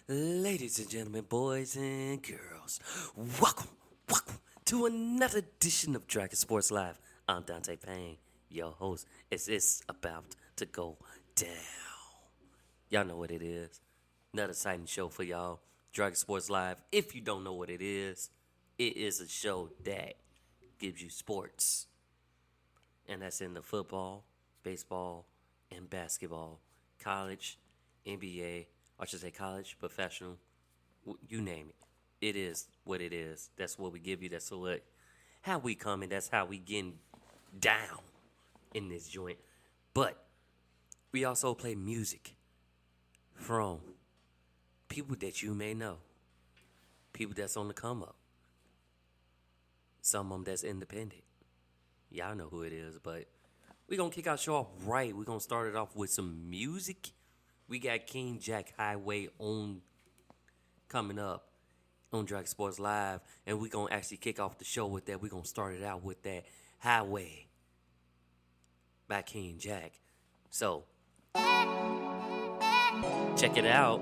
Ladies and gentlemen, boys and girls, welcome to another edition of Dragon Sports Live. I'm Dante Payne, your host. It's about to go down. Y'all know what it is. Another exciting show for y'all. Dragon Sports Live. If you don't know what it is a show that gives you sports. And that's in the football, baseball, and basketball, college, NBA, I should say college, professional, you name it. It is what it is. That's what we give you. That's what, how we coming. That's how we getting down in this joint. But we also play music from people that you may know, people that's on the come up, some of them that's independent. Y'all know who it is, but we're going to kick our show off right. We're going to start it off with some music. We got King Jack Highway on coming up on Dragon Sports Live, and we're going to actually kick off the show with that. We're going to start it out with that Highway by King Jack. So, check it out.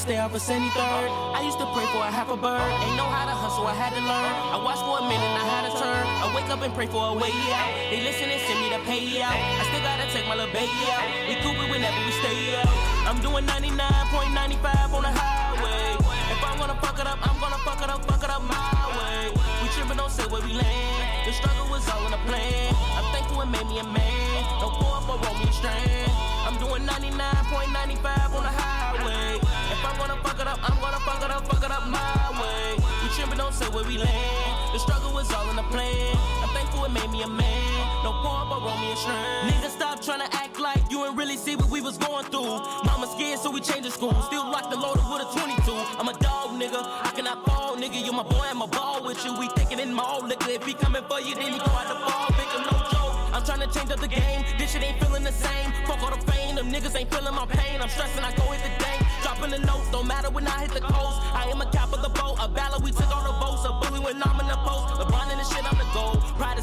Stay up for 73rd. I used to pray for a half a bird. Ain't know how to hustle, I had to learn. I watched for a minute, I had to turn. I wake up and pray for a way out. They listen and send me the pay out. I still gotta take my little baby out. We coop it whenever we stay out. I'm doing 99.95 on the highway. If I'm gonna fuck it up, I'm gonna fuck it up my way. We trippin', don't say where we land. The struggle was all in the plan. I'm thankful it made me a man. Don't pull up or roll me a strand. I'm doing 99.95 on the highway. If I'm gonna fuck it up, I'm gonna fuck it up my way. We trippin', don't say where we land. The struggle was all in the plan. I'm thankful it made me a man. No pour up or roll me a strand. Nigga, stop tryna act like you ain't really see what we was going through. Mama scared, so we changed the school. Still rock the loader with a 22. I'm a dog, nigga. I cannot fall, nigga. You my boy, I'm a ball with you. We thinking in mall liquor. If he coming for you, then he go out the ball. Victim, no joke. I'm tryna change up the game. This shit ain't feeling the same. Fuck all the fame. Them niggas ain't feeling my pain. I'm stressing, I go hit the day. Dropping the notes, don't matter when I hit the coast. I am a cap of the boat, a ballad, we took all the boats. A bully when I'm in the post, LeBron in the shit, I'm the goal. Pride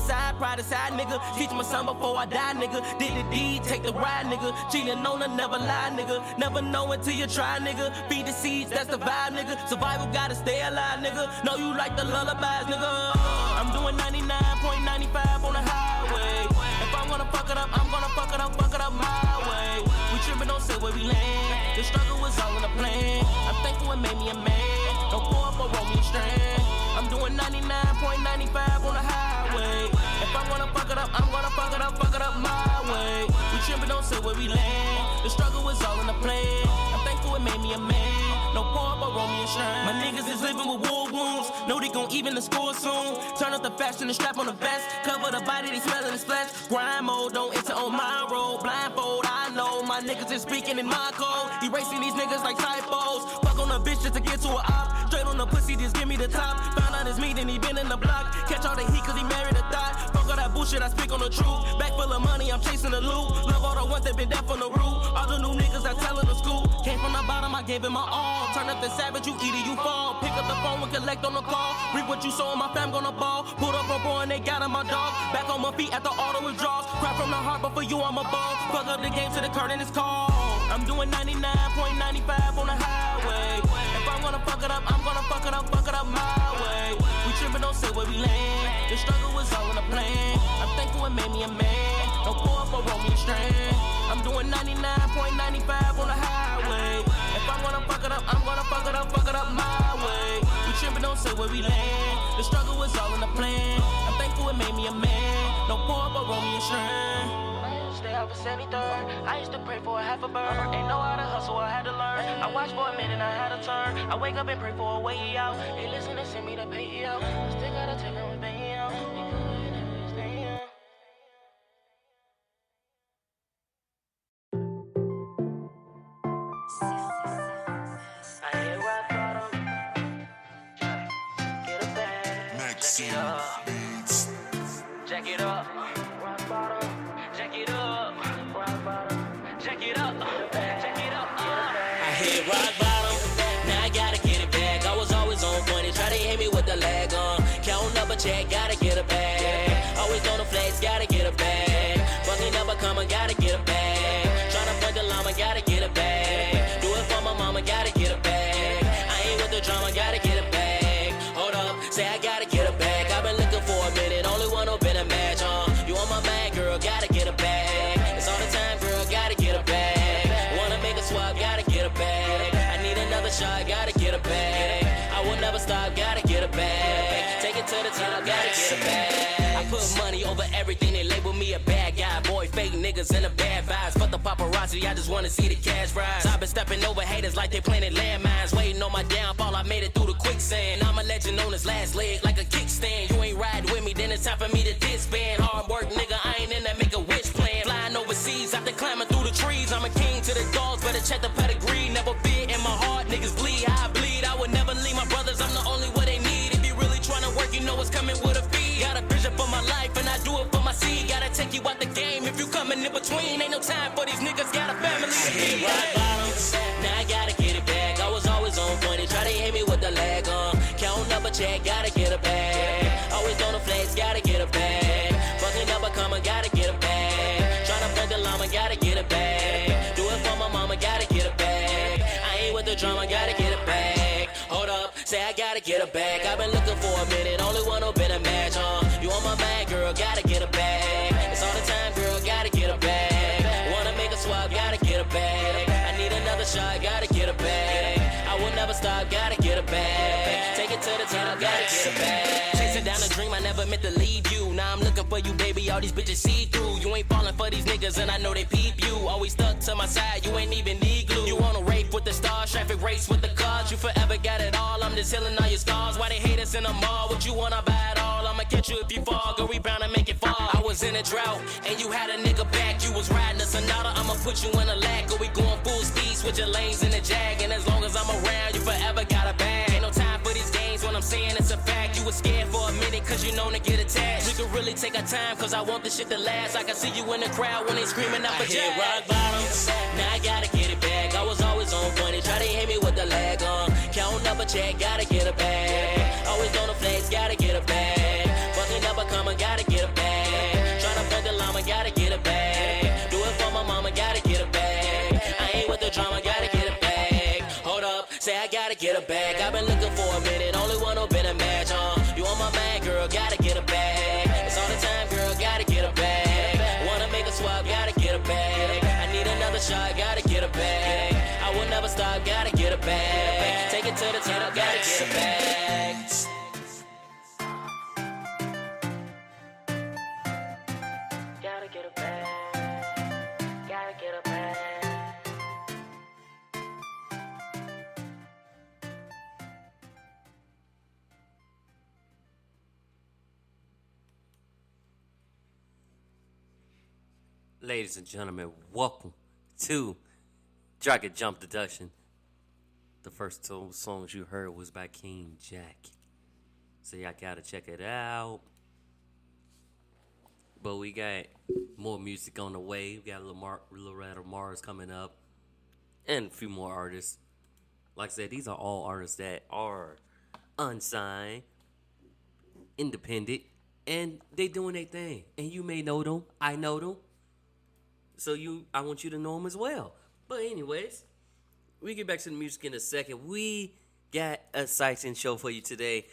aside, nigga. Teach my son before I die, nigga. Did the deed, take the ride, nigga. Cheating on her, never lie, nigga. Never know until you try, nigga. Feed the seeds, that's the vibe, nigga. Survival gotta stay alive, nigga. Know you like the lullabies, nigga. I'm doing 99.95 on the highway. If I'm gonna fuck it up, I'm gonna fuck it up my way. We trippin', don't say where we land. The struggle was all in the plan. I'm thankful it made me a man. Don't pull up or roll me a strand. I'm doing 99.95 on the highway. If I'm gonna fuck it up, I'm gonna fuck it up my way. We trippin', don't say where we land. The struggle was all in the plan. I'm thankful it made me a man. No pour up or roll me a strand. My niggas is living with war wounds. Know they gon' even the score soon. Turn up the fashion and strap on the vest. Cover the body, they smellin' his flesh. Grind mode, don't enter on my road. Blindfold, I know my niggas is speaking in my code. Erasing these niggas like typos. Fuck on a bitch just to get to a op. Straight on the pussy, just give me the top. Found out it's me, then he been in the block. Catch all the heat cause he married a thought. Fuck all that bullshit, I speak on the truth. Back full of money, I'm chasing the loot. Love all the ones that been deaf on the root. All the new niggas that tellin' the school. Came from the bottom, I gave it my all. Turn up the savage, you eat it, you fall. Pick up the phone and collect on the call. Reap what you sow, my fam gonna ball. Put up a boy and they got on my dog. Back on my feet at the auto withdrawals. Cry from the heart, but for you I'm a ball. Fuck up the game to the curtain is called. I'm doing 99.95 on the highway. If I'm gonna fuck it up, I'm gonna fuck it up my way. We trippin', don't say where we land. The struggle was all in the plan. I'm thankful it made me a man. Don't pour up or roll me a strand. I'm doing 99.95 on the highway. If I'm gonna fuck it up, I'm gonna fuck it up my way. We trippin', don't say where we land. The struggle was all in the plan. I'm thankful it made me a man. Don't pour up or roll me a strand. Stay up for 73rd. I used to pray for a half a bird. Ain't know how to hustle, I had to learn. I watched for a minute, I had to turn. I wake up and pray for a way out. They listen and send me the pay out. I still gotta take my pay out. We could never stay out. I hear rock bottom. Get a bag. Jack it up. Jack it up. Rock bottom. Jack it up. Rock bottom. Jack it up. Jack it up. I hit rock bottom. Now I gotta get it back. I was always on point. They try to hit me with the lag on. Count fake niggas and the bad vibes. Fuck the paparazzi, I just wanna see the cash rise. I've been stepping over haters like they planted landmines. Waiting on my downfall, I made it through the quicksand. I'm a legend on his last leg like a kickstand. You ain't riding with me, then it's time for me to disband. Hard work, nigga, I ain't in that make a wish plan. Flying overseas after climbing through the trees. I'm a king to the dogs, better check the pedigree. Never fear in my heart, niggas bleed, I bleed. I would never leave my brothers, I'm the only one they need. If you really tryna work, you know it's coming with a fee. Got a vision for my life and I do it for my seed. Gotta take you out the game if you coming in between. Ain't no time for these niggas, got a family to feed. Rock bottom, now I gotta get it back. I was always on point, they try to hit me with the lag on. Counting up a check, gotta get it back. Always on the flex, gotta get it back. Fucking up a comma, gotta get it back. Tryna play the llama, gotta get it back. Do it for my mama, gotta get it back. I ain't with the drama, gotta get it back. Hold up, say I gotta get it back. I've been looking for a minute, only one who been a match, You on my mind, girl, gotta get it back. It's all the time, girl, gotta get it back. Wanna make a swap, gotta get it back. I need another shot, gotta get it back. I will never stop, gotta get it back. Take it to the top, gotta get it back. Chasing down a dream, I never meant to leave you. Now I'm looking for you, baby, all these bitches see through. You ain't falling for these niggas, and I know they peep you. Always stuck to my side, you ain't even need glue. You on a rape with the stars, traffic race with the cars. You forever got it all, I'm just healing all your scars. Why they hate us in the mall? What you wanna buy it all? I'ma catch you if you fall, go rebound and make it fall. I was in a drought, and you had a nigga back. You was riding a Sonata, I'ma put you in a lag. Or we going full speed, switch your lanes in the Jag. And as long as I'm around, you forever got a bag. Ain't no time for these games when I'm saying it's a fact. You was scared for a minute, cause you known to get attached. We could really take our time, cause I want this shit to last. I can see you in the crowd when they screaming out for Jag. Rock bottom, now I gotta get it back. I was always on point, they try to hit me with the lag on. Counting up a check, gotta get it back. Always on the flex, gotta get it back. Fucking up a comma, gotta get it back. Tryna play the llama, gotta get it back. Do it for my mama, gotta get it back. I ain't with the drama, gotta get it back. Hold up, say I gotta get it back. I've been looking for a minute, only one who been a match, You on my mind, girl, gotta get it back. It's all the time, girl, gotta get it back. Wanna make a swap, gotta get it back. I need another shot, gotta get it back. I will never stop, gotta get it back. Take it to the top, gotta get it back. Gotta get it back. Gotta get it back. Ladies and gentlemen, welcome to Dragon Jump Deduction. The first two songs you heard was by King Jack. So y'all gotta check it out. But we got more music on the way. We got Loretta Mars coming up. And a few more artists. Like I said, these are all artists that are unsigned, independent, and they doing their thing. And you may know them. I know them. So I want you to know them as well. But anyways, we get back to the music in a second. We got a exciting show for you today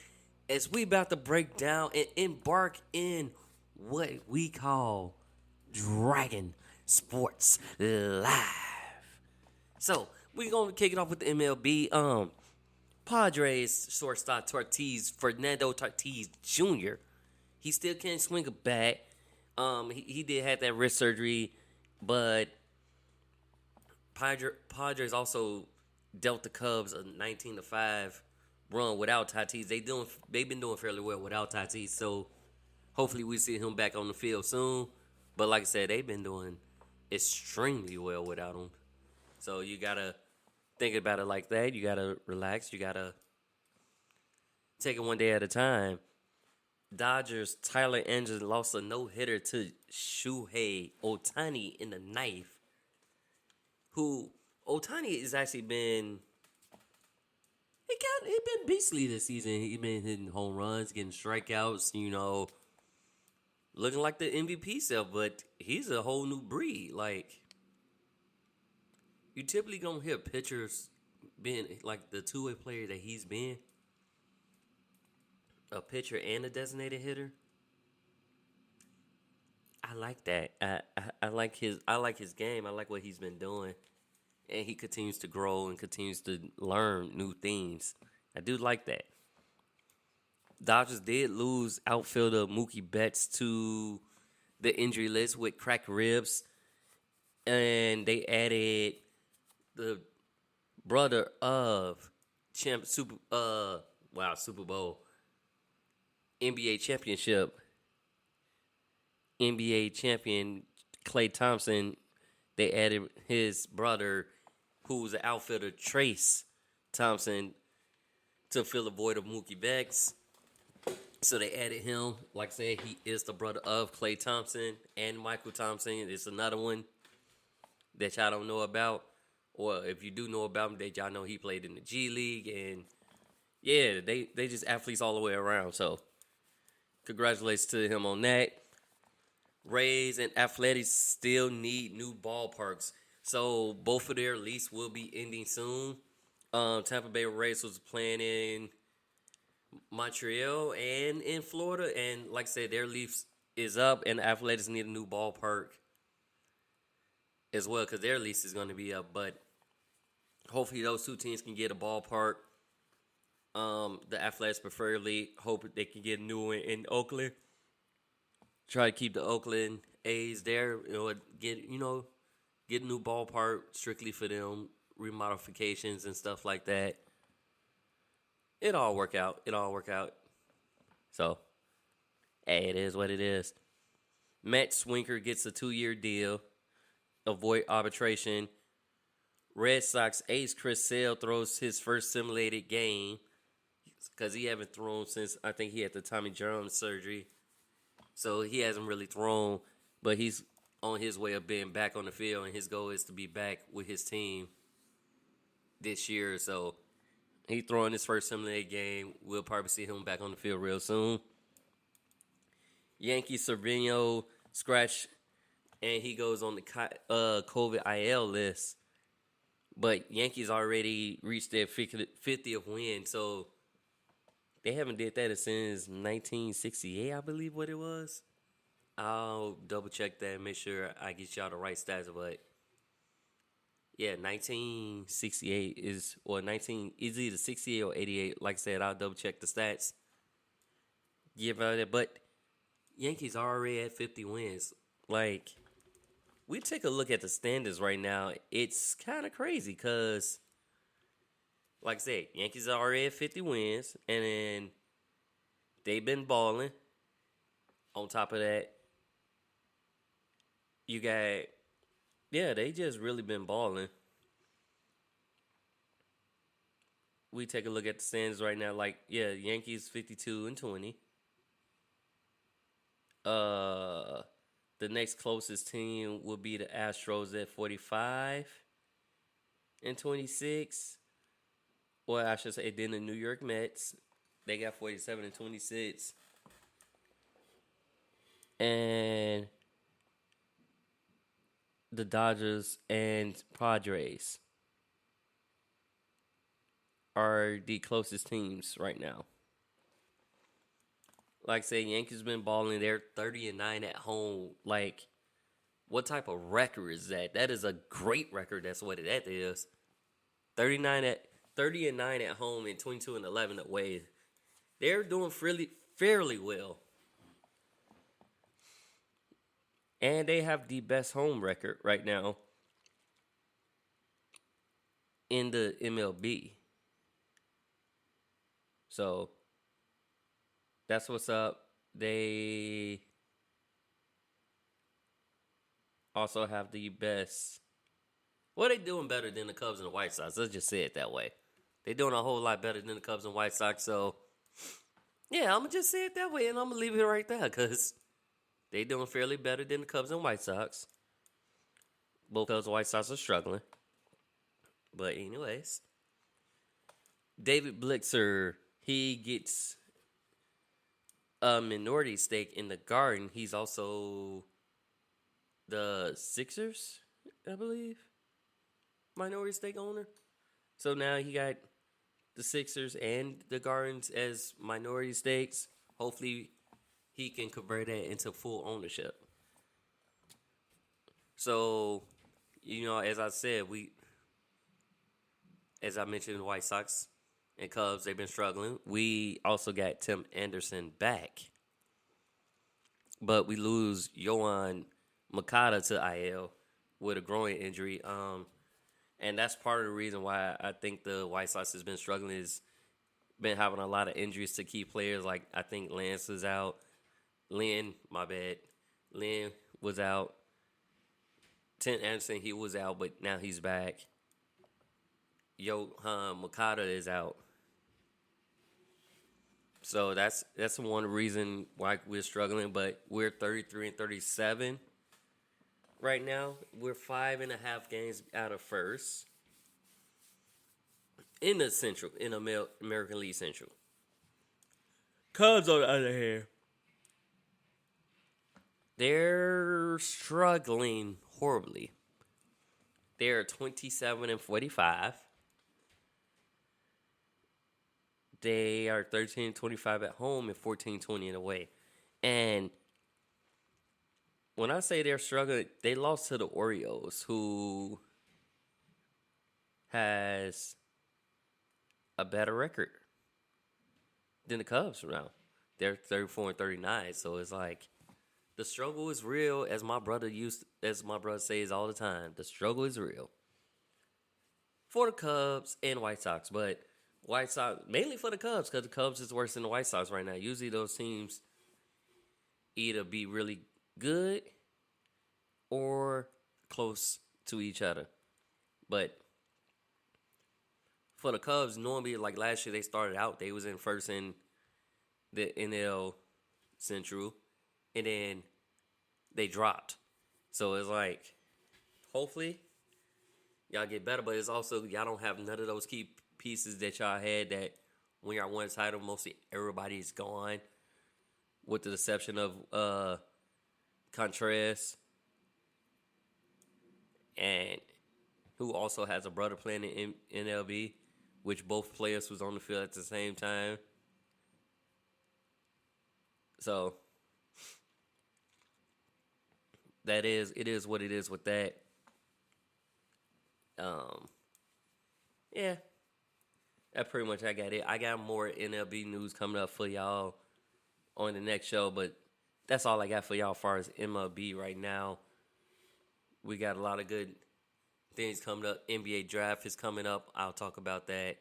as we about to break down and embark in what we call Dragon Sports Live. So we're gonna kick it off with the MLB. Padres shortstop Fernando Tatis Jr. He still can't swing a bat. He did have that wrist surgery. But Padres also dealt the Cubs a 19-5 run without Tatis. They've been doing fairly well without Tatis. So hopefully we see him back on the field soon. But like I said, they've been doing extremely well without him. So you gotta think about it like that. You gotta relax. You gotta take it one day at a time. Dodgers Tyler Anderson lost a no-hitter to Shohei Ohtani in the ninth. Who Ohtani has actually been he been beastly this season. He been hitting home runs, getting strikeouts, looking like the MVP self, but he's a whole new breed. Like, you typically gonna hear pitchers being like the two-way player that he's been. A pitcher and a designated hitter. I like that. I like his game. I like what he's been doing, and he continues to grow and continues to learn new things. I do like that. Dodgers did lose outfielder Mookie Betts to the injury list with cracked ribs, and they added the brother of Super Bowl, NBA championship, NBA champion Klay Thompson. They added his brother, who was an outfielder, Trace Thompson, to fill the void of Mookie Betts. So they added him. Like I said, he is the brother of Klay Thompson and Michael Thompson. It's another one that y'all don't know about. Or if you do know about him, that y'all know he played in the G League. And yeah, they just athletes all the way around. So congratulations to him on that. Rays and Athletics still need new ballparks. So both of their lease will be ending soon. Tampa Bay Rays was playing in Montreal and in Florida. And like I said, their lease is up, and the Athletics need a new ballpark as well because their lease is going to be up. But hopefully those two teams can get a ballpark. The Athletics preferably hope they can get a new one in Oakland. Try to keep the Oakland A's there. Get a new ballpark strictly for them, remodifications and stuff like that. It all work out. So, hey, it is what it is. Matt Swinker gets a 2-year deal. Avoid arbitration. Red Sox ace Chris Sale throws his first simulated game because he haven't thrown since I think he had the Tommy John surgery. So he hasn't really thrown, but he's on his way of being back on the field, and his goal is to be back with his team this year. So he's throwing his first simulated game. We'll probably see him back on the field real soon. Yankee Cervino scratch, and he goes on the COVID IL list. But Yankees already reached their 50th win, so they haven't did that since 1968, I believe what it was. I'll double check that and make sure I get y'all the right stats. But yeah, 1968 is either 68 or 88. Like I said, I'll double check the stats. Give out it, but Yankees are already at 50 wins. Like, we take a look at the standings right now. It's kind of crazy because, like I said, Yankees are already at 50 wins, and then they've been balling. On top of that, you got, they just really been balling. We take a look at the standings right now. Like, Yankees 52-20. The next closest team would be the Astros at 45-26. Or I should say, then the New York Mets. They got 47-26. And the Dodgers and Padres are the closest teams right now. Like I say, Yankees been balling. They're 30-9 at home. Like, what type of record is that? That is a great record. That's what that is. 30-9 at home and 22-11 away. They're doing fairly well. And they have the best home record right now in the MLB. So that's what's up. They also have the best. Well, they doing better than the Cubs and the White Sox. Let's just say it that way. They're doing a whole lot better than the Cubs and White Sox. So, yeah, I'm going to just say it that way, and I'm going to leave it right there because they're doing fairly better than the Cubs and White Sox. Both Cubs and White Sox are struggling. But anyways, David Blixer, he gets a minority stake in the Garden. He's also the Sixers, I believe, minority stake owner. So now he got the Sixers and the Gardens as minority stakes. Hopefully he can convert that into full ownership. So, as I said, as I mentioned, the White Sox and Cubs, they've been struggling. We also got Tim Anderson back. but we lose Yohan Moncada to IL with a groin injury. And that's part of the reason why I think the White Sox has been struggling, is been having a lot of injuries to key players. Like, I think Lance is out. Lynn was out. Tim Anderson, he was out, but now he's back. Yohan Moncada is out. So that's one reason why we're struggling, but we're 33 and 37 right now. We're 5.5 games out of first in the Central, in the American League Central. Cubs, on the other hand, they're struggling horribly. They're 27 and 45. They are 13-25 at home and 14-20 away. And when I say they're struggling, they lost to the Orioles, who has a better record than the Cubs now. They're 34 and 39. So it's like the struggle is real, as my brother says all the time. The struggle is real for the Cubs and White Sox, but White Sox, mainly for the Cubs, because the Cubs is worse than the White Sox right now. Usually those teams either be really good or close to each other. But for the Cubs, normally, like last year, they started out, they was in first in the NL Central, and then they dropped. So it's like, hopefully, y'all get better, but it's also, y'all don't have none of those key pieces that y'all had that when y'all won a title, mostly everybody's gone, with the exception of Contreras, and who also has a brother playing in MLB, which both players was on the field at the same time. So it is what it is with that. Yeah. That pretty much I got it. I got more MLB news coming up for y'all on the next show, but that's all I got for y'all as far as MLB right now. We got a lot of good things coming up. NBA draft is coming up. I'll talk about that.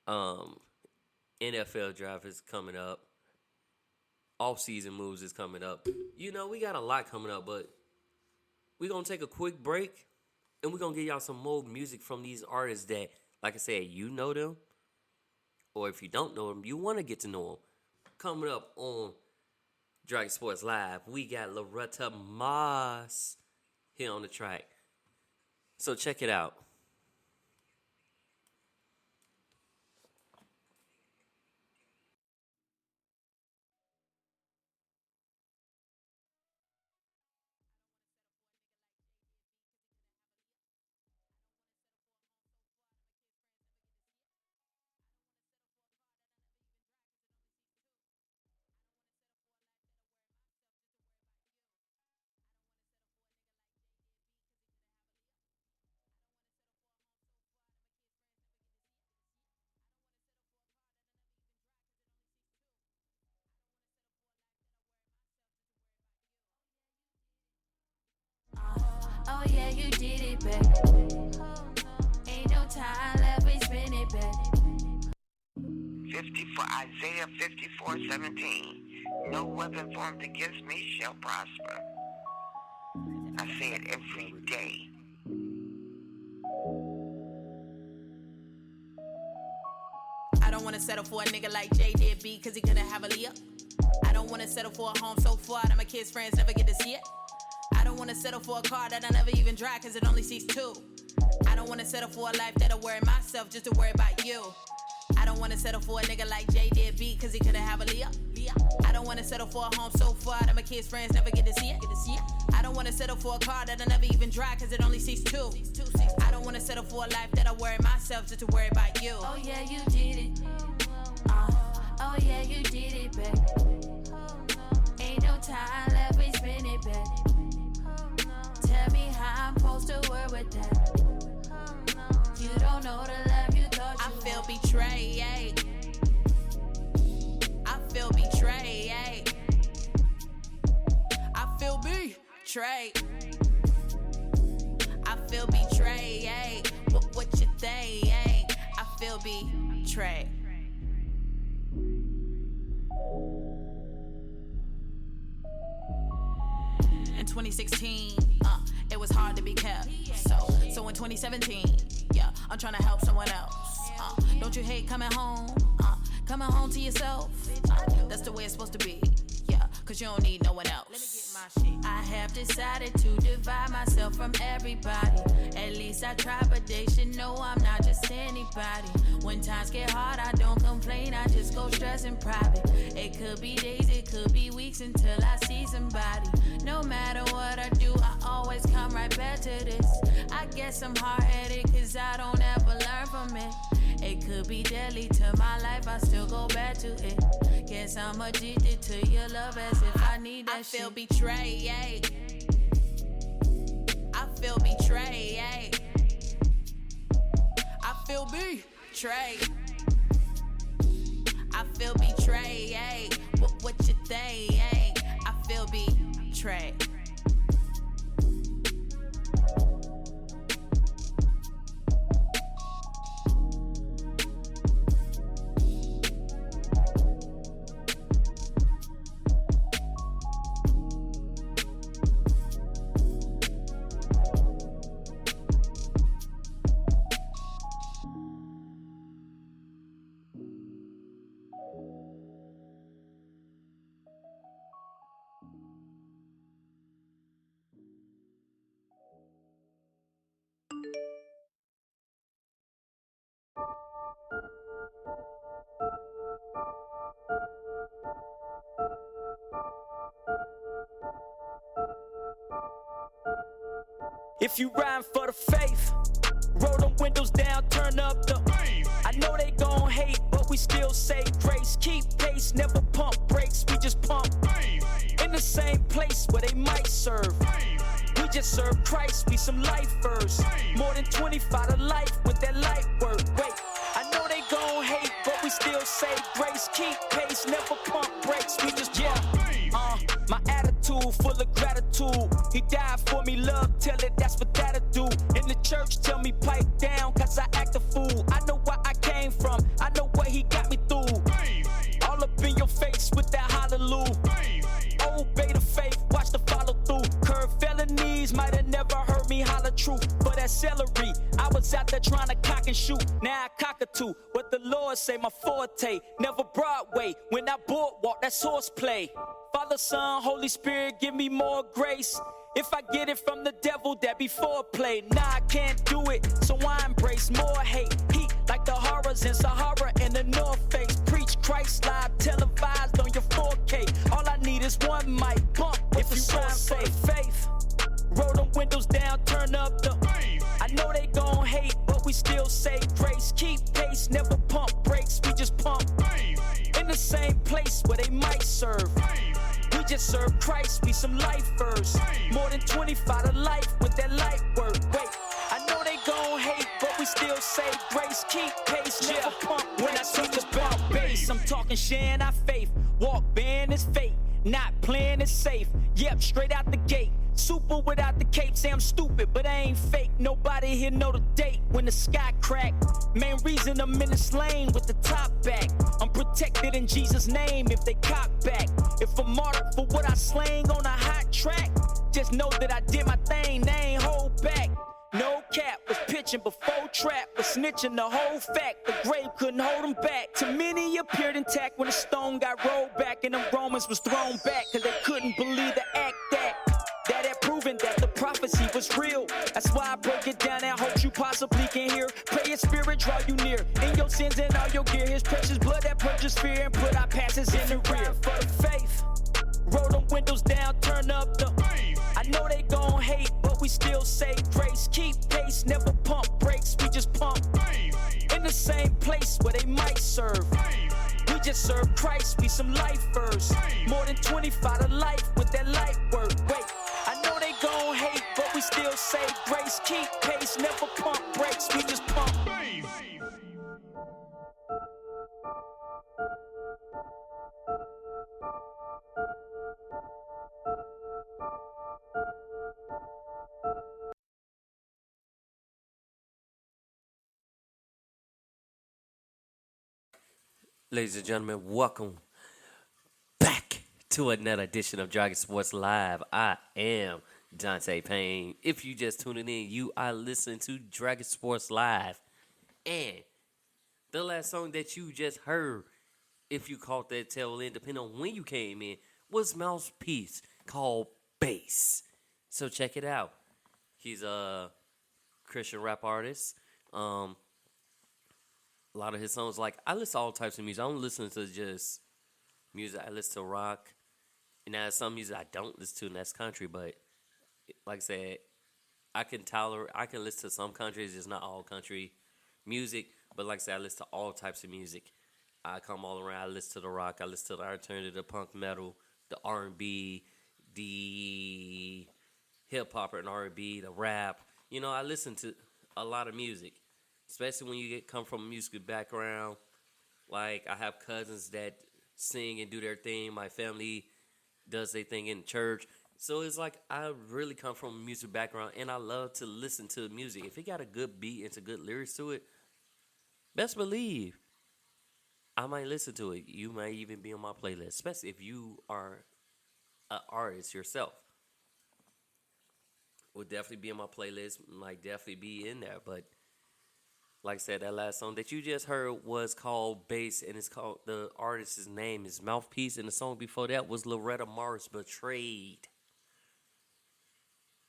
NFL draft is coming up. Off-season moves is coming up. You know, we got a lot coming up, but we're going to take a quick break, and we're going to give y'all some more music from these artists that, like I said, you know them, or if you don't know them, you want to get to know them. Coming up on Dragon Sports Live, we got Loretta Moss here on the track. So check it out. Oh yeah, you did it, babe. Ain't no time left, we spin it, babe. 50 for Isaiah 54:17. No weapon formed against me shall prosper. I say it every day. I don't wanna settle for a nigga like Jay did B, cause he couldn't have a Leah. I don't wanna settle for a home so far that my kids' friends never get to see it. I don't wanna settle for a car that I never even drive, cause it only sees two. I don't wanna settle for a life that'll worry myself just to worry about you. I don't wanna settle for a nigga like Jay did B, cause he couldn't have a Leah. I don't wanna settle for a home so far that my kids' friends never get to see it. I don't wanna settle for a car that I never even drive, cause it only sees two. I don't wanna settle for a life that'll worry myself just to worry about you. Oh yeah, you did it. Oh yeah, you did it, babe. Ain't no time left, we spin it, babe. Tell me how I'm supposed to work with that. You don't know the love you thought you I feel betrayed. I feel betrayed. Trey. I feel betrayed. What you think? I feel betrayed. In 2016, it was hard to be kept. So in 2017, yeah, I'm trying to help someone else. Don't you hate coming home? Coming home to yourself. That's the way it's supposed to be. Yeah, cause you don't need no one else. Let me get my shit. I have decided to divide myself from everybody. At least I try, but they should know I'm not just anybody. When times get hard, I don't complain, I just go stress in private. It could be days, it could be weeks until I see somebody. No matter what I do, I always come right back to this. I guess I'm hard-headed cause I don't ever learn from it. It could be deadly to my life, I still go back to it. Guess I'm addicted to your love as if I need that shit. I feel betrayed. I feel betrayed. I feel betrayed. I feel betrayed. What you think? I feel betrayed. If you rhyme for the faith, roll them windows down, turn up the I know they gon' hate, but we still say grace. Keep pace, never pump brakes, we just pump in the same place where they might serve. We just serve Christ, we some lifers. More than 25 to life with that light work. Wait, I know they gon' hate, but we still say grace. Keep pace, never pump brakes, we just pump. My attitude full of gratitude. He died for me, love, tell it, that's what that'll do. In the church, tell me pipe down, cause I act a fool. I know where I came from, I know what he got me through. All up in your face with that hallelujah. Obey the faith, watch the follow through. Curve felonies, might have never heard me holler truth. For that celery, I was out there trying to cock and shoot. Now I cockatoo, what the Lord say, my forte. Never Broadway, when I boardwalk, that's horseplay. Father, Son, Holy Spirit, give me more grace. If I get it from the devil, that be foreplay. Nah, I can't do it, so I embrace more hate. Heat like the horrors in Sahara and the North Face. Preach Christ live, televised on your 4K. All I need is one mic, bump if you rhyme for the faith. Roll them windows down, turn up the I know they gon' hate, but we still say grace. Keep pace, never pump brakes, we just pump in the same place where they might serve. We just serve Christ, we some lifers. More than 25 to life with that light work. Wait, I know they gon' hate, but we still say grace. Keep pace, never pump. When I talk about bass, I'm talking sharing our faith. Walk band is fate, not playing it safe. Yep, straight out the gate. Super without the cape, say I'm stupid, but I ain't fake. Nobody here know the date when the sky crack. Main reason I'm in this lane with the top back. I'm protected in Jesus' name if they cop back. If I'm martyred for what I slang on a hot track, just know that I did my thing, they ain't hold back. No cap, was pitching before trap, was snitching the whole fact. The grave couldn't hold them back. Too many appeared intact when the stone got rolled back and them Romans was thrown back, cause they couldn't believe the act that had proven that the prophecy was real. That's why I broke it down and hope you possibly can hear. Pray your spirit draw you near. In your sins and all your gear, his precious blood that purchased fear and put our passes in the rear. For the faith, roll them windows down, turn up the I know they gon' hate, but we still say grace. Keep pace, never pump brakes, we just pump in the same place where they might serve. We just serve Christ, we some lifers. More than 25 to life with that light work. Wait, I know they gon' hate, but we still say grace. Keep pace, never pump brakes, we just pump. Ladies and gentlemen, welcome back to another edition of Dragon Sports Live. I am Dante Payne. If you just tuning in, you are listening to Dragon Sports Live. And the last song that you just heard, if you caught that tail end, depending on when you came in, was Mouthpiece called Bass. So check it out. He's a Christian rap artist. A lot of his songs, like, I listen to all types of music. I don't listen to just music. I listen to rock. And now some music I don't listen to, and that's country. But like I said, I can listen to some country. It's just not all country music. But like I said, I listen to all types of music. I come all around. I listen to the rock. I listen to the alternative, the punk metal, the R&B, the hip hop and R&B, the rap. You know, I listen to a lot of music. Especially when you come from a musical background. Like, I have cousins that sing and do their thing. My family does their thing in church. So it's like I really come from a music background, and I love to listen to music. If it got a good beat and some good lyrics to it, best believe I might listen to it. You might even be on my playlist, especially if you are an artist yourself. Would definitely be on my playlist. Might definitely be in there, but like I said, that last song that you just heard was called Bass, and it's called, the artist's name is Mouthpiece, and the song before that was Loretta Morris, Betrayed.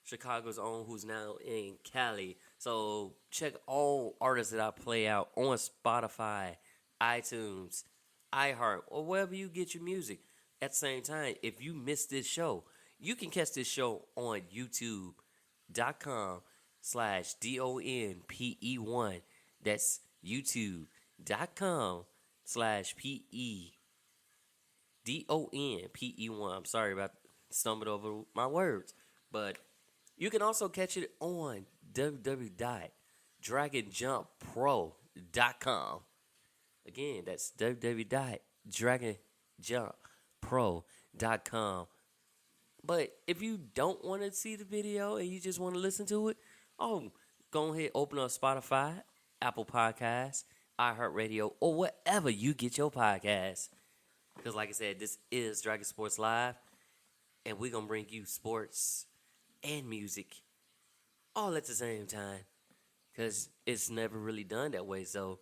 Chicago's own, who's now in Cali. So check all artists that I play out on Spotify, iTunes, iHeart, or wherever you get your music. At the same time, if you missed this show, you can catch this show on youtube.com/DONPE1. That's youtube.com/PEDONPE1. I'm sorry about stumbling over my words. But you can also catch it on www.dragonjumppro.com. Again, that's www.dragonjumppro.com. But if you don't want to see the video and you just want to listen to it, go ahead, open up Spotify, Apple Podcasts, iHeartRadio, or wherever you get your podcasts. Because like I said, this is Dragon Sports Live, and we're going to bring you sports and music all at the same time. Because it's never really done that way, so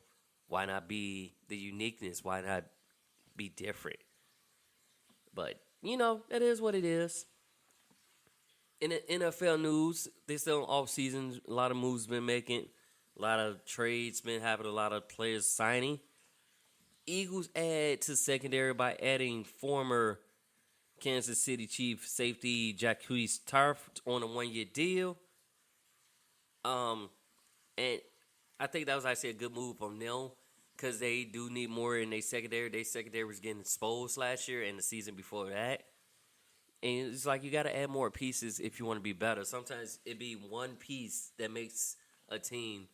why not be the uniqueness? Why not be different? But, you know, that is what it is. In the NFL news, they're still off season. A lot of moves been making. A lot of trades been happening. A lot of players signing. Eagles add to secondary by adding former Kansas City Chief safety Jacquizz Tarf on a 1-year deal. And I think that was actually a good move from them because they do need more in their secondary. Their secondary was getting exposed last year and the season before that. And it's like you got to add more pieces if you want to be better. Sometimes it be one piece that makes a team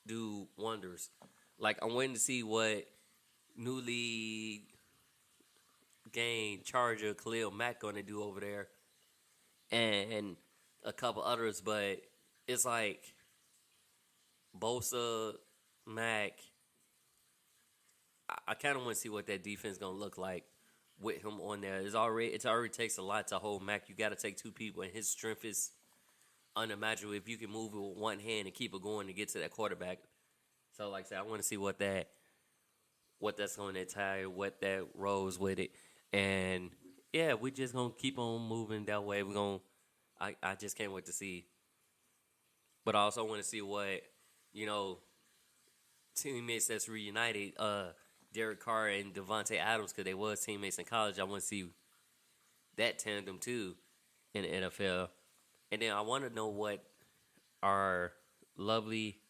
do wonders. Like, I'm waiting to see what newly gained Charger Khalil Mack going to do over there and a couple others. But it's like Bosa, Mack, I kind of want to see what that defense is going to look like with him on there. It already takes a lot to hold Mack. You got to take two people, and his strength is unimaginable if you can move it with one hand and keep it going to get to that quarterback. So, like I said, I want to see what that's going to entail, what that rolls with it. And, yeah, we just going to keep on moving that way. I just can't wait to see. But I also want to see what, teammates that's reunited, Derek Carr and Devontae Adams, because they was teammates in college. I want to see that tandem, too, in the NFL. And then I want to know what our lovely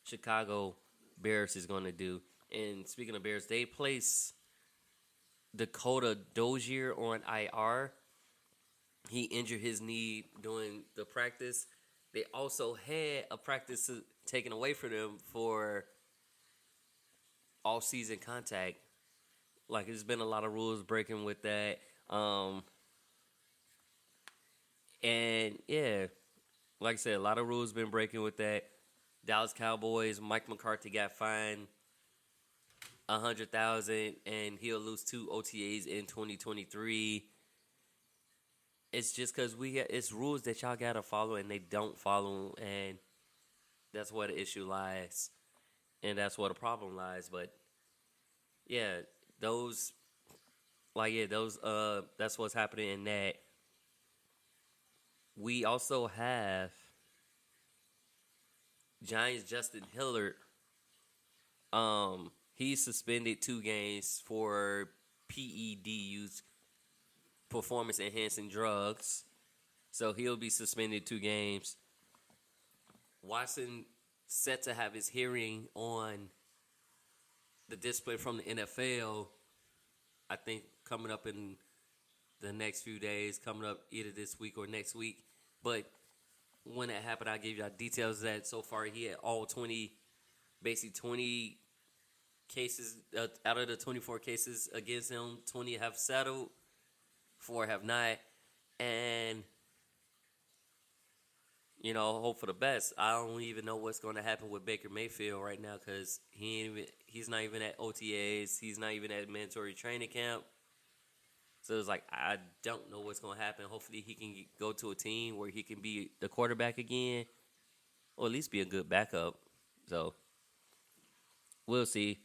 Chicago Bears is going to do. And speaking of Bears, they place Dakota Dozier on IR. He injured his knee during the practice. They also had a practice taken away from them for off-season contact. Like, there's been a lot of rules breaking with that. And, yeah, like I said, a lot of rules been breaking with that. Dallas Cowboys, Mike McCarthy got fined 100,000 and he'll lose 2 OTAs in 2023. It's just because it's rules that y'all gotta follow and they don't follow, and that's where the issue lies, and that's where the problem lies. But yeah, those that's what's happening in that. We also have Giants Justin Hilliard. He's suspended 2 games for PED use, performance enhancing drugs. So he'll be suspended 2 games. Watson set to have his hearing on the discipline from the NFL, I think coming up in the next few days, coming up either this week or next week. But when that happened, I gave y'all details that so far he had all 20 cases out of the 24 cases against him. 20 have settled, 4 have not, and hope for the best. I don't even know what's going to happen with Baker Mayfield right now because he's not even at OTAs. He's not even at mandatory training camp. So it's like, I don't know what's going to happen. Hopefully he can go to a team where he can be the quarterback again, or at least be a good backup. So we'll see.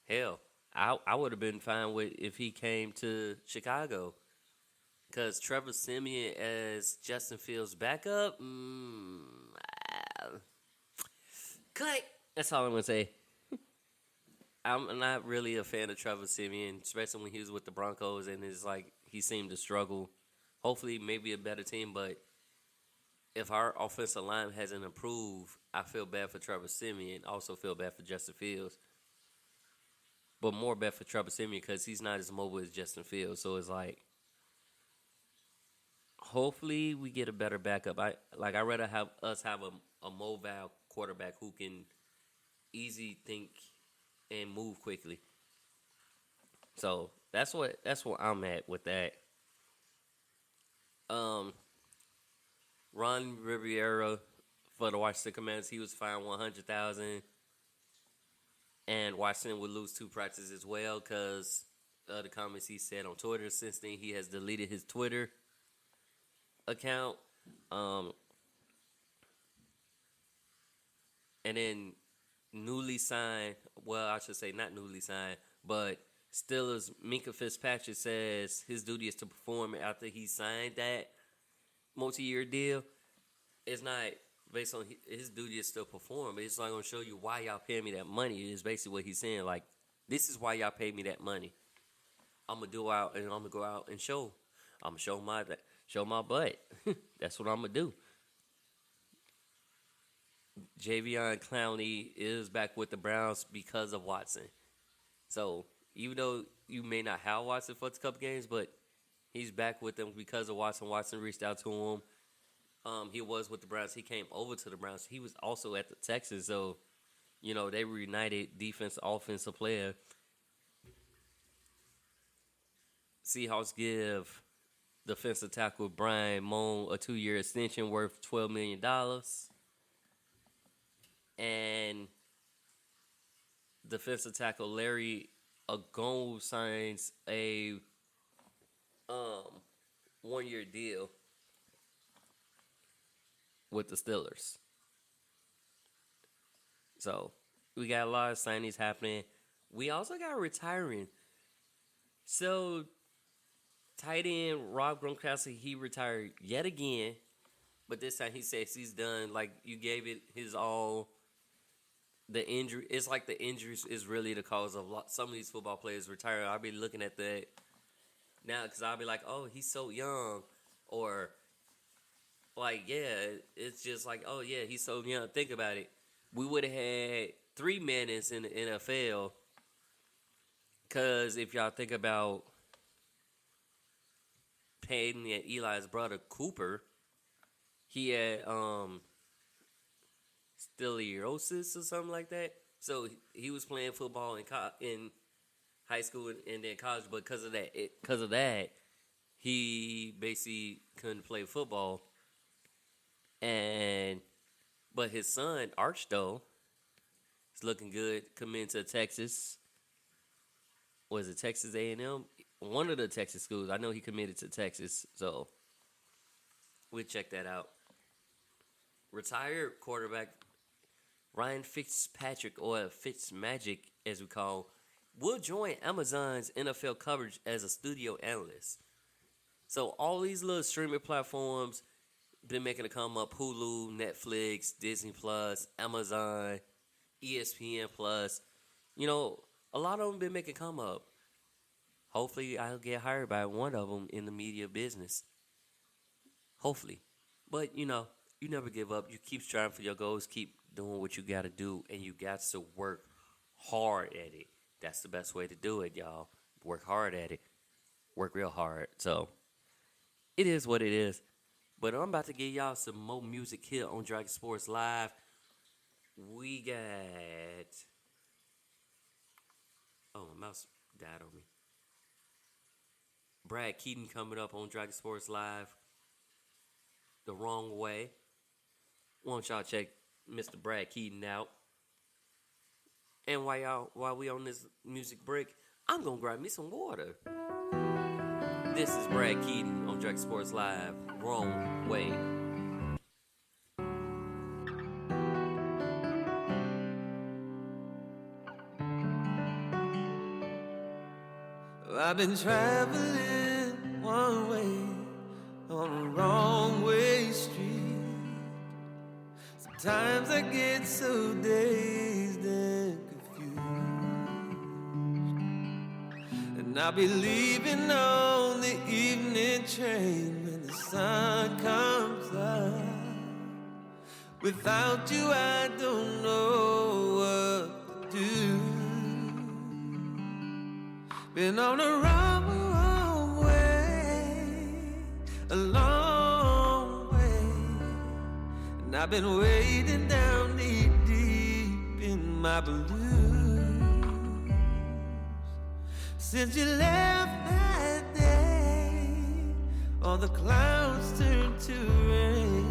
Hell, I would have been fine with if he came to Chicago. Because Trevor Siemian as Justin Fields' backup, cut. That's all I'm going to say. I'm not really a fan of Trevor Siemian, especially when he was with the Broncos, and it's like he seemed to struggle. Hopefully, maybe a better team, but if our offensive line hasn't improved, I feel bad for Trevor Siemian. Also feel bad for Justin Fields. But more bad for Trevor Siemian because he's not as mobile as Justin Fields. So it's like, hopefully we get a better backup. I'd rather have a mobile quarterback who can easy think and move quickly. So that's what I'm at with that. Ron Rivera for the Washington Commanders, he was fined $100,000, and Washington would lose 2 practices as well because of the comments he said on Twitter. Since then, he has deleted his Twitter account. And then newly signed, well, I should say not newly signed, but Steelers' Minkah Fitzpatrick says his duty is to perform after he signed that multi-year deal. It's not based on his duty is still perform, but it's not going to show you why y'all pay me that money. It's basically what he's saying. Like, this is why y'all pay me that money. I'm going to do out and I'm going to go out and show. I'm going to show my butt. That's what I'm going to do. Javion Clowney is back with the Browns because of Watson. So, even though you may not have Watson for a couple games, but he's back with them because of Watson. Watson reached out to him. He was with the Browns. He came over to the Browns. He was also at the Texans. So, they reunited defense, offensive player. Seahawks give defensive tackle Brian Moan a 2-year extension worth $12 million. And defensive tackle Larry Agone signs a 1-year deal with the Steelers. So we got a lot of signings happening. We also got retiring. So tight end Rob Gronkowski, he retired yet again, but this time he says he's done. Like, you gave it his all. The injury, it's like the injuries is really the cause of some of these football players retiring. I'll be looking at that now because I'll be like, oh, he's so young. Or, like, yeah, it's just like, oh, yeah, he's so young. Think about it. We would have had 3 Mannings in the NFL because if y'all think about Peyton and Eli's brother, Cooper, he had scoliosis or something like that. So he was playing football in high school and then college, but because of that, he basically couldn't play football. But his son Arch, though, It's looking good. Coming to Texas. Was it Texas A&M? One of the Texas schools. I know he committed to Texas, so we'll check that out. Retired quarterback Ryan Fitzpatrick, or Fitzmagic as we call, will join Amazon's NFL coverage as a studio analyst. So all these little streaming platforms been making it come up: Hulu, Netflix, Disney Plus, Amazon, ESPN Plus. You know, a lot of them been making come up. Hopefully, I'll get hired by one of them in the media business. Hopefully. But, you know, you never give up. You keep striving for your goals. Keep doing what you got to do. And you got to work hard at it. That's the best way to do it, y'all. Work hard at it. Work real hard. So, it is what it is. But I'm about to give y'all some more music here on Dragon Sports Live. We got... Oh, my mouse died on me. Brad Keaton coming up on Dragon Sports Live. The Wrong Way. Why don't y'all check Mr. Brad Keaton out? And while we on this music break, I'm gonna grab me some water. This is Brad Keaton on Dragon Sports Live. Wrong Way. I've been traveling one way on a wrong way street. Sometimes I get so dazed and confused, and I'll be leaving on the evening train when the sun comes up. Without you I don't know what to do. Been on a wrong way, a long way, and I've been wading down knee deep in my blues. Since you left that day, all the clouds turn to rain,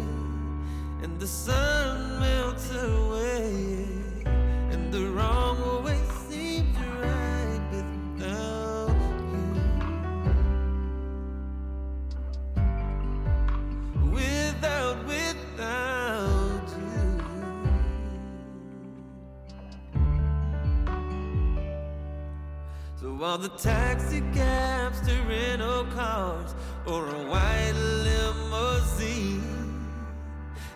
and the sun melts away, and the wrong way seems right without you. Without you. So all the taxi cabs to rental cars or a white limousine,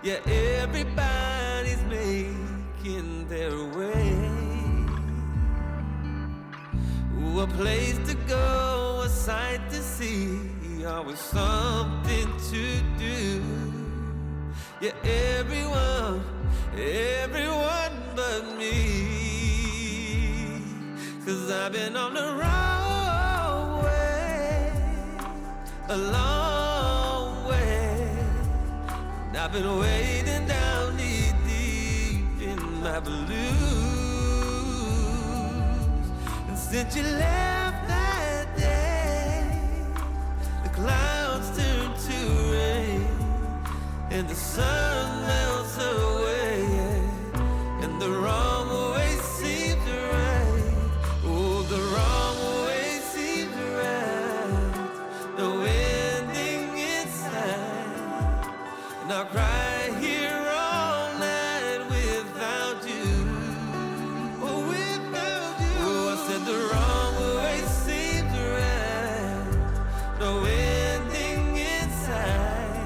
yeah, everybody's making their way. Ooh, a place to go, a sight to see, always something to do. Yeah, everyone but me. 'Cause I've been on the wrong way, a long way, and I've been wading down knee deep in my blues. And since you left that day, the clouds turn to rain, and the sun melts away, and the wrong way seems right. Oh, the wrong way seems right. No ending in sight, and I'll cry here all night without you. Oh, without you. Oh, I said the wrong way seems right. No ending in sight,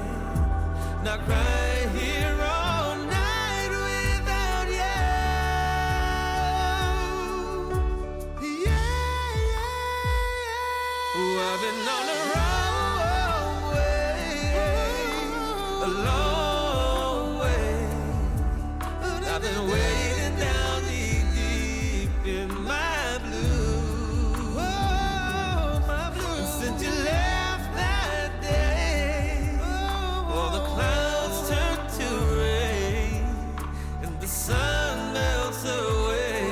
now cry here all night without you. Yeah, yeah, yeah. Oh, I've been on the wrong way, a long way. I've been waiting down knee deep in my blue. Oh, my blue. And since you left that day, all the clouds turn to rain, and the sun melts away,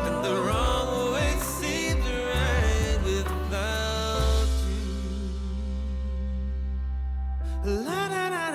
and the wrong way seems right without you. La, la, la,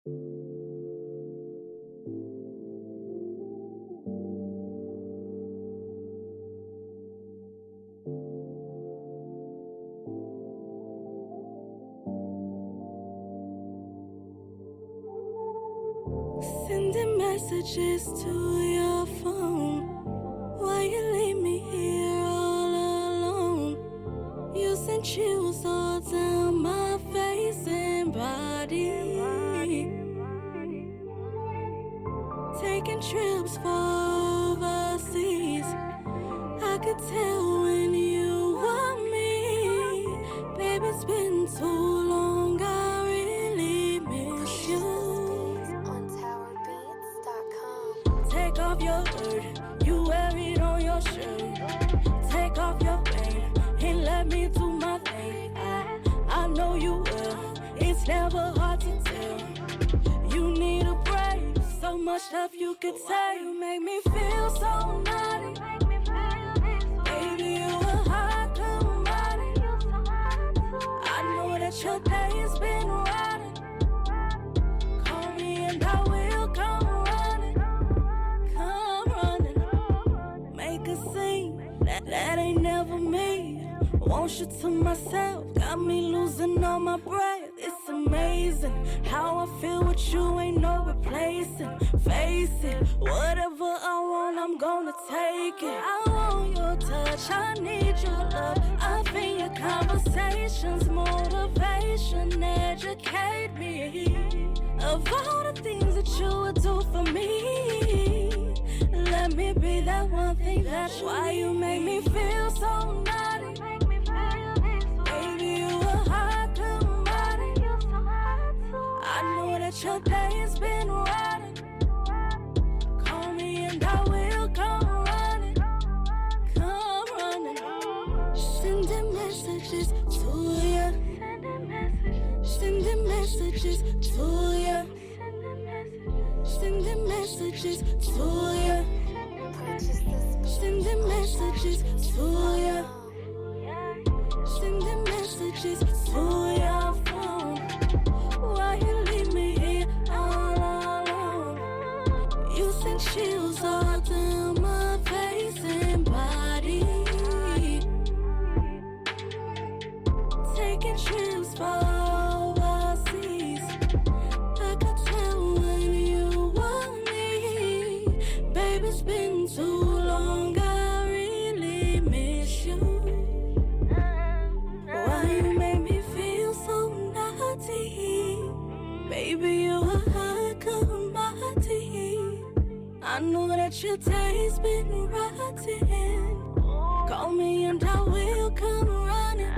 Sending messages to your phone. Why you leave me here all alone? You send chills all down my face and body. Taking trips for overseas. I could tell when you want me. Baby, it's been too long. I really miss you. Take off your hood, you wear it on your shirt. Take off your pain and let me do my thing. I know you will, it's never hard to tell. You need a break, so much stuff you could say. You make me feel so naughty. Baby, you a hot commodity. I know that your day's been rotten. Call me and I will come running. Come running. Make a scene, that ain't never me. Want you to myself, got me losing all my breath. It's amazing how I feel with you, ain't no replacing. Face it, whatever I want, I'm gonna take it. I want your touch, I need your love. I feel your conversations, motivation, educate me of all the things that you would do for me. Let me be that one thing that's why you make me feel so naughty. Baby, you a hot commodity. I know that your day's been rotten. Call me and I will come running. Come running. Sending messages to you. Sending messages to you. Sending messages to you. Sending messages to you. Sending messages to your phone. Why you leave me here all alone? You send chills all down my face and body. Taking trips for overseas. I could tell when you want me. Baby, it's been too long. I really miss you. Why you make me feel so naughty? Baby, you a hot commodity. I know that your day's been rotten. Call me and I will come running.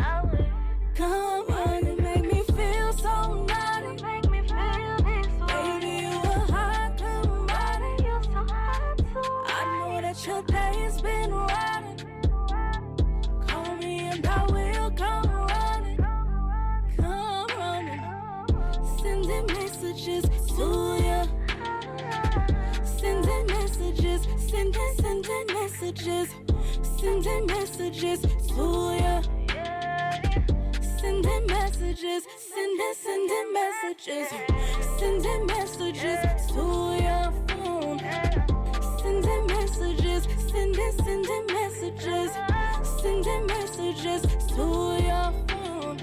Come running, make me feel so naughty. Baby, you a hot commodity. I know that your day's been rotten. Call me and I will come running. Come running. Sending messages to you. Sending messages, sending messages. Sending messages to you. Sending messages, sending messages. Sending messages to your phone. Sending messages, sending messages. Sending messages to your phone.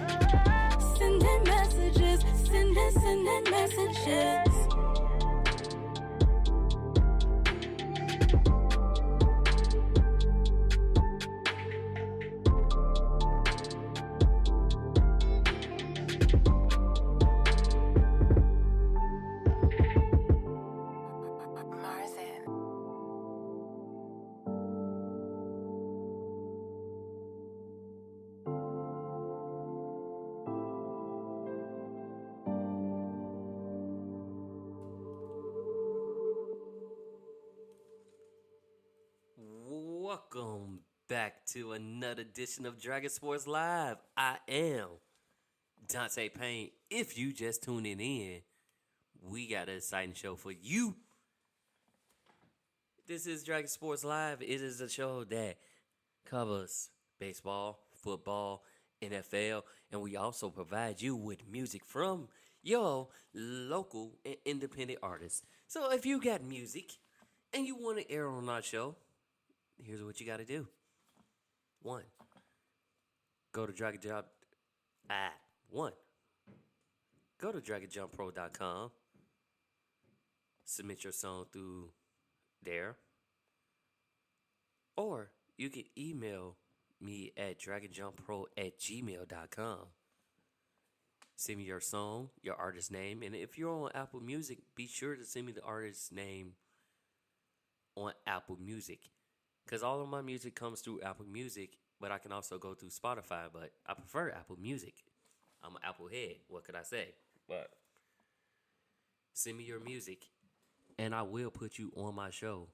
Sending messages, sending messages. Welcome back to another edition of Dragon Sports Live. I am Dante Payne. If you just tuning in, we got an exciting show for you. This is Dragon Sports Live. It is a show that covers baseball, football, NFL, and we also provide you with music from your local and independent artist. So if you got music and you want to air on our show, here's what you got to do. 1. Go to Dragon Jump. 1. Go to DragonJumpPro.com. Submit your song through there. Or you can email me at DragonJumpPro@gmail.com. Send me your song, your artist name, and if you're on Apple Music, be sure to send me the artist's name on Apple Music. Because all of my music comes through Apple Music, but I can also go through Spotify, but I prefer Apple Music. I'm an Apple head, what could I say? But send me your music, and I will put you on my show.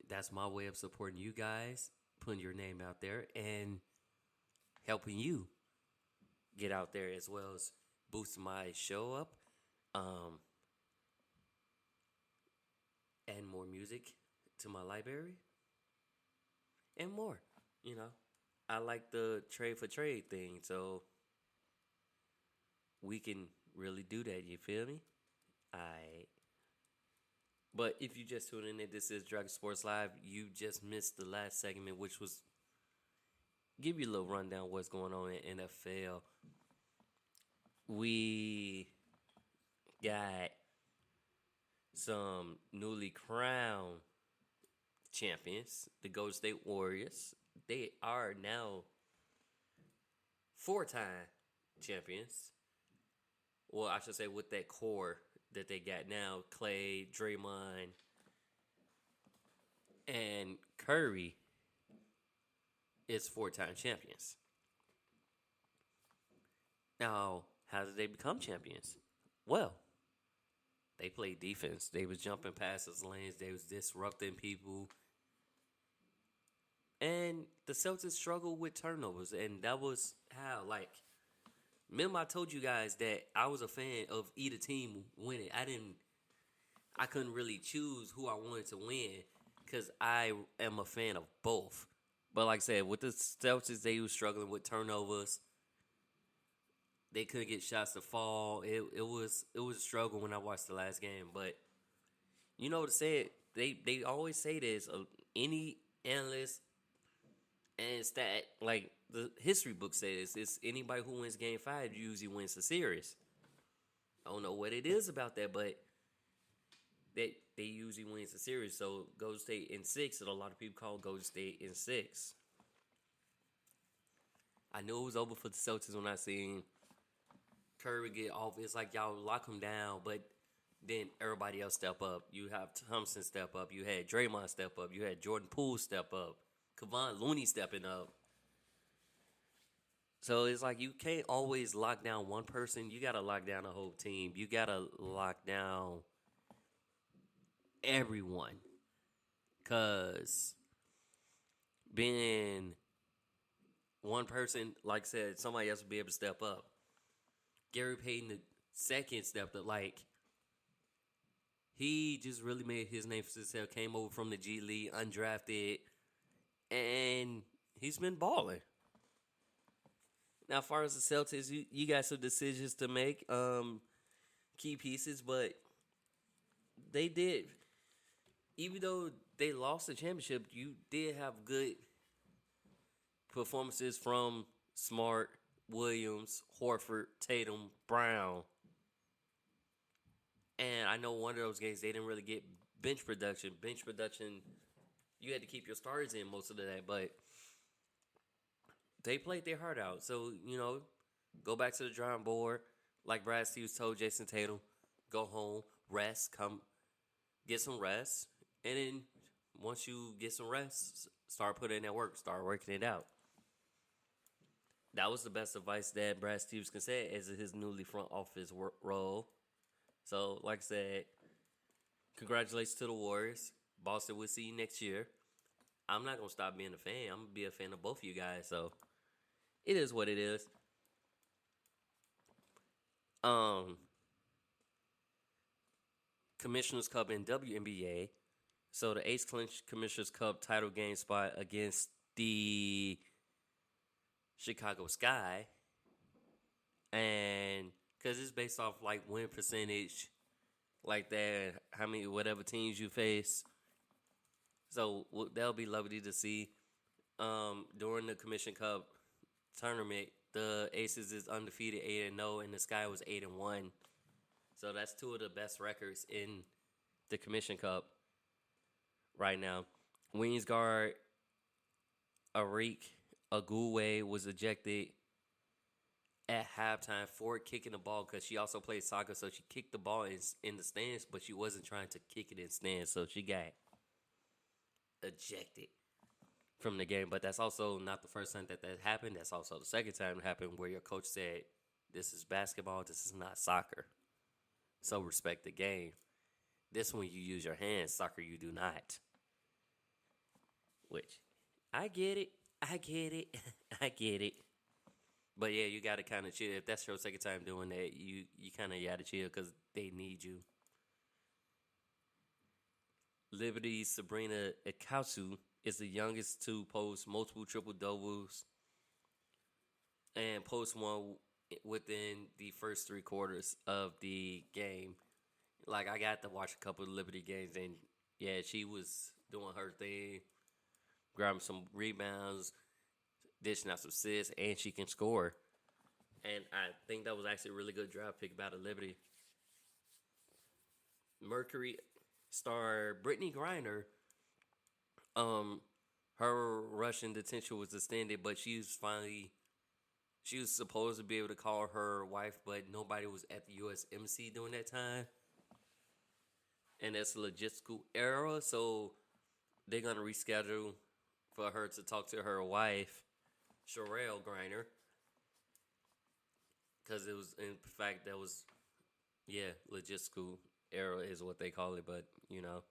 That's my way of supporting you guys, putting your name out there, and helping you get out there, as well as boosting my show up, add more music to my library, and more. You know, I like the trade for trade thing, so we can really do that. You feel me? But if you just tuned in, this is Dragon Sports Live. You just missed the last segment, which was give you a little rundown what's going on in NFL. We got some newly crowned champions, the Golden State Warriors. They are now 4-time champions. Well, I should say with that core that they got now, Clay, Draymond, and Curry is 4-time champions. Now, how did they become champions? Well, they played defense. They was jumping past those lanes. They was disrupting people. And the Celtics struggled with turnovers. And that was how, remember I told you guys that I was a fan of either team winning. I couldn't really choose who I wanted to win because I am a fan of both. But like I said, with the Celtics, they were struggling with turnovers. They couldn't get shots to fall. It was a struggle when I watched the last game. But you know what to say? They always say this. Any analyst and stat, like the history book says, it's anybody who wins Game 5 usually wins the series. I don't know what it is about that, but they usually wins the series. So Golden State in 6, and a lot of people call Golden State in 6. I knew it was over for the Celtics when I seen Curry get off. It's like y'all lock him down, but then everybody else step up. You have Thompson step up. You had Draymond step up. You had Jordan Poole step up. Kevon Looney stepping up. So it's like you can't always lock down one person. You got to lock down the whole team. You got to lock down everyone. Because being one person, like I said, somebody else will be able to step up. Gary Payton the second stepped up. He just really made his name for himself. Came over from the G League, undrafted, and he's been balling. Now, as far as the Celtics, you got some decisions to make, key pieces, but they did. Even though they lost the championship, you did have good performances from Smart, Williams, Horford, Tatum, Brown. And I know one of those games, they didn't really get bench production. Bench production, you had to keep your starters in most of the day, but they played their heart out. So, go back to the drawing board. Like Brad Stevens told Jason Tatum, go home, rest, get some rest. And then once you get some rest, start putting in that work, start working it out. That was the best advice that Brad Stevens can say as his newly front office role. So, like I said, congratulations to the Warriors. Boston, we'll see you next year. I'm not going to stop being a fan. I'm going to be a fan of both of you guys. So, it is what it is. Commissioner's Cup in WNBA. So, the Ace clinched Commissioner's Cup title game spot against the Chicago Sky. And because it's based off like win percentage, like that. How many whatever teams you face. So that'll be lovely to see. During the Commission Cup tournament, the Aces is undefeated 8-0, and the Sky was 8-1. So that's two of the best records in the Commission Cup right now. Wings guard Arik Aguwe was ejected at halftime for kicking the ball because she also played soccer, so she kicked the ball in the stands, but she wasn't trying to kick it in stands, so she got ejected from the game. But that's also not the first time that happened. That's also the second time it happened where your coach said, this is basketball, this is not soccer. So respect the game. This one you use your hands, soccer you do not. Which, I get it. I get it. But yeah, you got to kind of chill. If that's your second time doing that, you kind of got to chill because they need you. Liberty's Sabrina Ikasu is the youngest to post multiple triple-doubles and post one within the first 3 quarters of the game. Like, I got to watch a couple of Liberty games, and yeah, she was doing her thing, grabbing some rebounds, dishing out some assists, and she can score. And I think that was actually a really good draft pick by the Liberty. Mercury star Brittany Griner, her Russian detention was extended, but she was supposed to be able to call her wife, but nobody was at the U.S. Embassy during that time. And that's a logistical error, so they're going to reschedule for her to talk to her wife, Sherelle Griner. Because it was, in fact, that was, logistical error is what they call it, but, you know.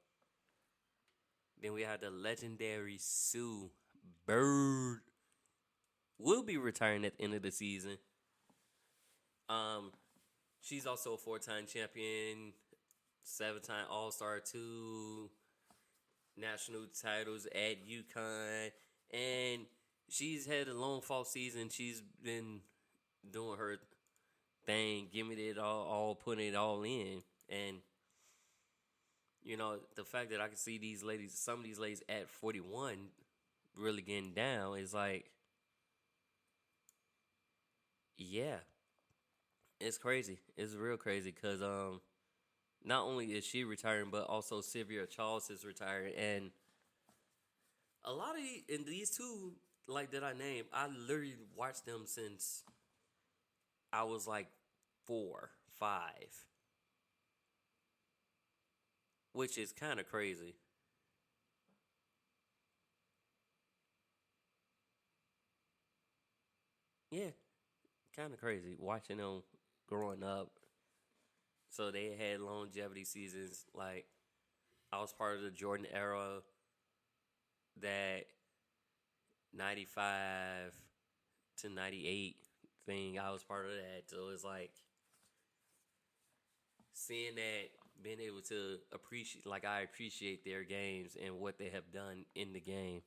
Then we had the legendary Sue Bird. Will be retiring at the end of the season. She's also a 4-time champion, 7-time All-Star, 2 national titles at UConn, and she's had a long fall season. She's been doing her thing, giving it all putting it all in, and you know the fact that I can see these ladies, some of these ladies at 41, really getting down is like. Yeah, it's crazy. It's real crazy because not only is she retiring, but also Sylvia Charles is retiring, and a lot of these two like that I named, I literally watched them since I was like 4, 5, which is kind of crazy. Yeah. Kind of crazy watching them growing up. So they had longevity seasons. Like, I was part of the Jordan era, that 95 to 98 thing. I was part of that. So it's like seeing that, being able to appreciate, like, I appreciate their games and what they have done in the game.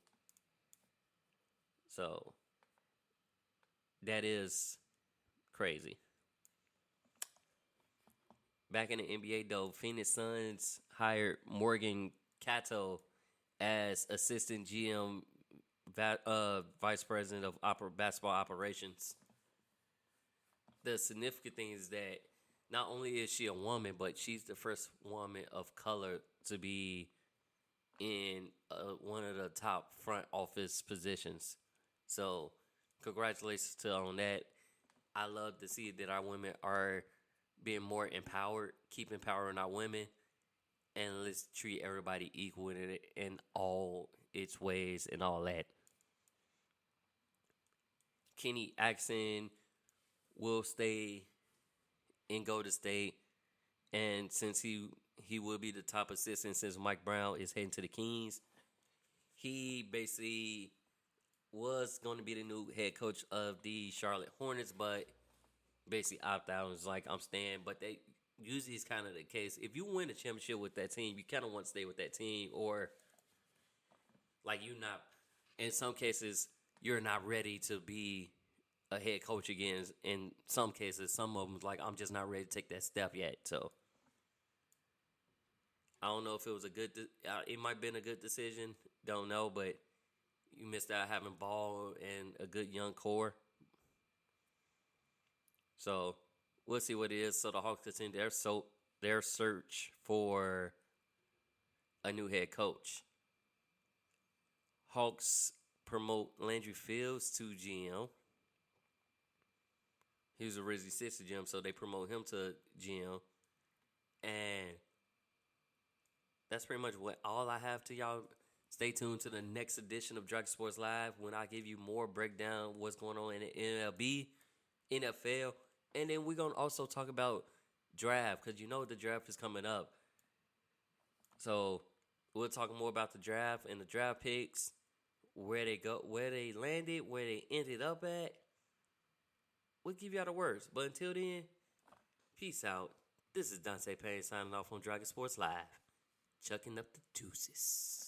So that is crazy. Back in the NBA, though, Phoenix Suns hired Morgan Cato as assistant GM, vice president of basketball operations. The significant thing is that not only is she a woman, but she's the first woman of color to be in one of the top front office positions. So, congratulations on that. I love to see that our women are being more empowered, keep empowering our women, and let's treat everybody equal in all its ways and all that. Kenny Atkinson will stay in Golden State, and since he will be the top assistant since Mike Brown is heading to the Kings, he basically was going to be the new head coach of the Charlotte Hornets, but basically opted out and was like, I'm staying. But they usually is kind of the case. If you win a championship with that team, you kind of want to stay with that team, or like you not, in some cases, you're not ready to be a head coach again. In some cases, some of them like, I'm just not ready to take that step yet. So I don't know if it was it might have been a good decision. Don't know, but you missed out having Ball and a good young core. So we'll see what it is. So the Hawks continue their search for a new head coach. Hawks promote Landry Fields to GM. He was originally assistant GM, so they promote him to GM. And that's pretty much all I have to y'all. Stay tuned to the next edition of Dragon Sports Live when I give you more breakdown what's going on in the MLB, NFL, and then we're going to also talk about draft because you know the draft is coming up. So we'll talk more about the draft and the draft picks, where they go, where they landed, where they ended up at. We'll give y'all the words. But until then, peace out. This is Dante Payne signing off on Dragon Sports Live. Chucking up the deuces.